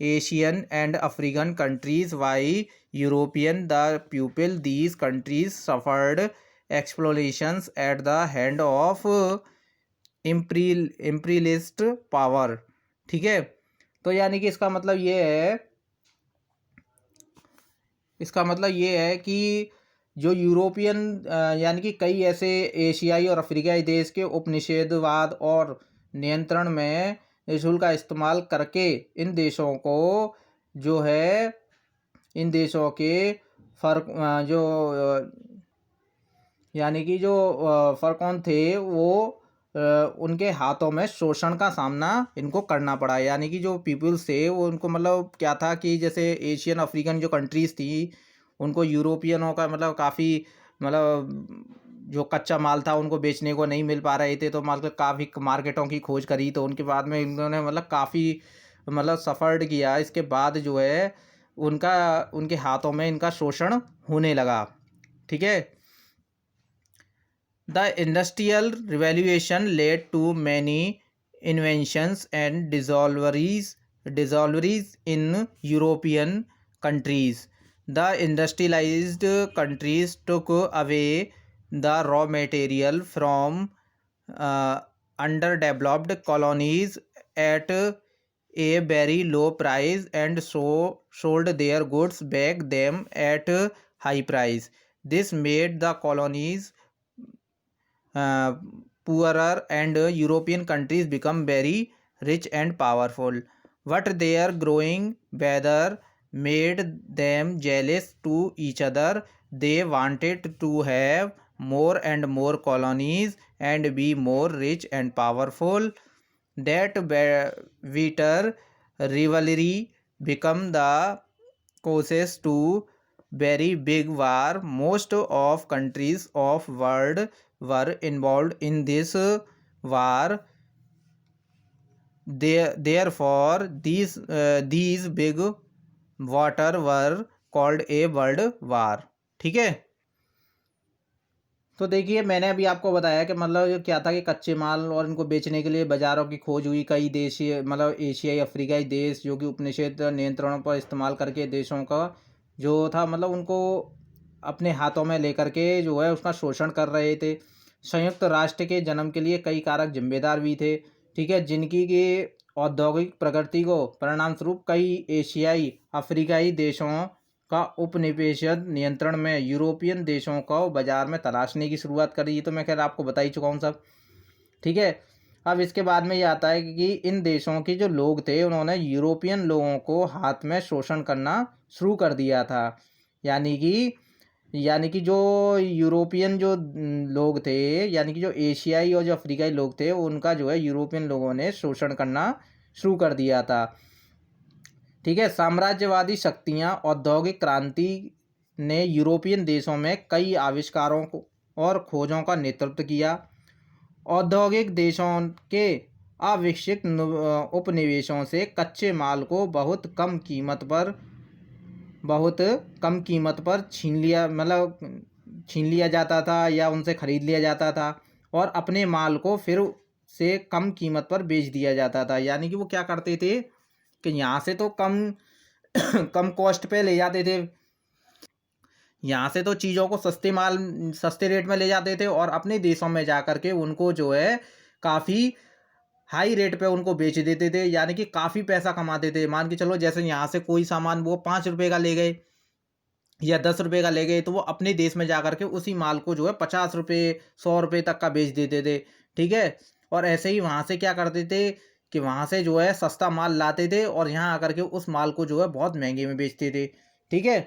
Asian and African countries, while European the pupil these countries suffered exploitations at the hand of imperialist power। ठीक है, तो यानी कि इसका मतलब ये है कि जो यूरोपियन यानी कि कई ऐसे एशियाई और अफ्रीकाई देश के उपनिषेधवाद और नियंत्रण में निःशुल्क का इस्तेमाल करके इन देशों को जो है इन देशों के फर्क जो यानी कि जो फर्कौन थे वो उनके हाथों में शोषण का सामना इनको करना पड़ा। यानी कि जो पीपल्स थे वो उनको मतलब क्या था कि जैसे एशियन अफ्रीकन जो कंट्रीज़ थी उनको यूरोपियनों का मतलब काफ़ी मतलब जो कच्चा माल था उनको बेचने को नहीं मिल पा रहे थे, तो मतलब काफ़ी मार्केटों की खोज करी, तो उनके बाद में इन्होंने मतलब काफ़ी मतलब सफ़र्ड किया। इसके बाद जो है उनका उनके हाथों में इनका शोषण होने लगा। ठीक है, the industrial revolution led to many inventions and discoveries in European countries. The industrialized countries took away the raw material from underdeveloped colonies at a very low price and so sold their goods back them at high price. This made the colonies poorer and European countries become very rich and powerful. What their growing weather made them jealous to each other. They wanted to have more and more colonies and be more rich and powerful. That bitter rivalry become the causes to very big war. Most of countries of world were involved in this war. Therefore these big water were called a world war। ठीक है, तो देखिए मैंने अभी आपको बताया कि मतलब क्या था कि कच्चे माल और इनको बेचने के लिए बाज़ारों की खोज हुई। कई देशीय मतलब एशियाई अफ्रीकाई देश जो कि उपनिषेध नियंत्रणों पर इस्तेमाल करके देशों का जो था मतलब उनको अपने हाथों में लेकर के जो है उसका शोषण कर रहे थे। संयुक्त राष्ट्र के जन्म के लिए कई कारक जिम्मेदार भी थे। ठीक है, जिनकी की औद्योगिक प्रगति को परिणाम स्वरूप कई एशियाई अफ्रीकाई देशों का उपनिवेशित नियंत्रण में यूरोपियन देशों को बाजार में तलाशने की शुरुआत करी। ये तो मैं खैर आपको बता ही चुका हूँ सब। ठीक है, अब इसके बाद में ये आता है कि इन देशों के जो लोग थे उन्होंने यूरोपियन लोगों को हाथ में शोषण करना शुरू कर दिया था। यानी कि जो यूरोपियन जो लोग थे यानी कि जो एशियाई और जो अफ्रीकाई लोग थे उनका जो है यूरोपियन लोगों ने शोषण करना शुरू कर दिया था। ठीक है, साम्राज्यवादी शक्तियाँ औद्योगिक क्रांति ने यूरोपियन देशों में कई आविष्कारों को और खोजों का नेतृत्व किया। औद्योगिक देशों के अविकसित उपनिवेशों से कच्चे माल को बहुत कम कीमत पर छीन लिया जाता था या उनसे ख़रीद लिया जाता था और अपने माल को फिर से कम कीमत पर बेच दिया जाता था। यानी कि वो क्या करते थे कि यहाँ से तो कम कम कॉस्ट पे ले जाते थे, यहाँ से तो चीज़ों को सस्ते रेट में ले जाते थे और अपने देशों में जा कर के उनको जो है काफ़ी हाई रेट पे उनको बेच देते थे। यानी कि काफ़ी पैसा कमाते थे। मान के चलो जैसे यहाँ से कोई सामान वो 5 रुपये का ले गए या 10 रुपये का ले गए तो वो अपने देश में जा कर के उसी माल को जो है 50 रुपये 100 रुपये तक का बेच देते थे। ठीक है, और ऐसे ही वहाँ से क्या करते थे कि वहाँ से जो है सस्ता माल लाते थे और यहाँ आकर के उस माल को जो है बहुत महंगे में बेचते थे। ठीक है,